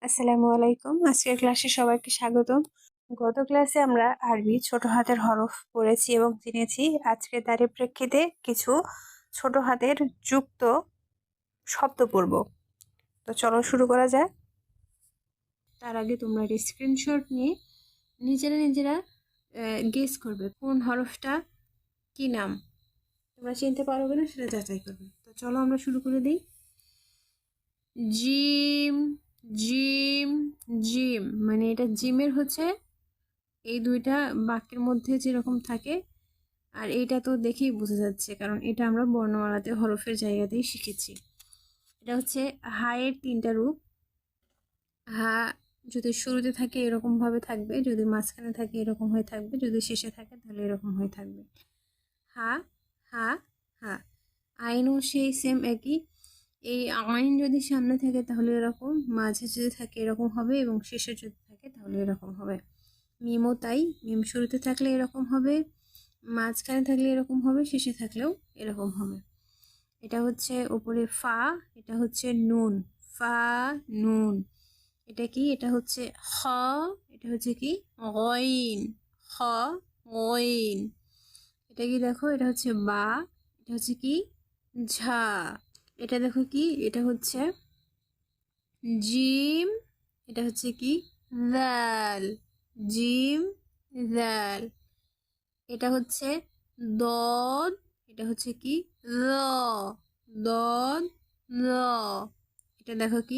আসসালামু আলাইকুম। আজকের ক্লাসে সবাইকে স্বাগতম। গত ক্লাসে আমরা আরবি ছোট হাতের হরফ পড়েছি এবং জেনেছি। আজকে তারই প্রেক্ষিতে কিছু ছোট হাতের যুক্ত শব্দ পড়ব। তো চলো শুরু করা যায়। তার আগে তোমরা একটা স্ক্রিনশট নিয়ে নিজেরা গেস করবে কোন হরফটা কি নাম। তোমরা চিনতে পারবে না সেটা যাচাই করবে। তো চলো আমরা শুরু করে দিই। জিম, জিম, জিম, মানে এটা জিমের হচ্ছে এই দুইটা বাক্যের মধ্যে যেরকম থাকে, আর এইটা তো দেখেই বোঝা যাচ্ছে কারণ এটা আমরা বর্ণমালাতে হরফের জায়গাতেই শিখেছি। এটা হচ্ছে হায়ের তিনটা রূপ। হা যদি শুরুতে থাকে এরকম ভাবে থাকবে, যদি মাঝখানে থাকে এরকম হয়ে থাকবে, যদি শেষে থাকে তাহলে এরকম হয়ে থাকবে। হা, হা, হা। আইনও সেই সেম একই। এই আইন যদি সামনে থাকে তাহলে এরকম, মাঝে যদি থাকে এরকম হবে এবং শেষে যদি থাকে তাহলে এরকম হবে। মিমও তাই, মিম শুরুতে থাকলে এরকম হবে, মাঝখানে থাকলে এরকম হবে, শেষে থাকলেও এরকম হবে। এটা হচ্ছে উপরে ফা, এটা হচ্ছে নুন, ফা নুন। এটা কি? এটা হচ্ছে খ, এটা হচ্ছে কি গইন, খ গইন। এটা কি দেখো, এটা হচ্ছে বা, এটা হচ্ছে কি ঝা। এটা দেখো কি, এটা হচ্ছে জিম, এটা হচ্ছে কি দাল, জিম দাল। এটা হচ্ছে দদ, এটা হচ্ছে কি র, দদ র। এটা দেখো কি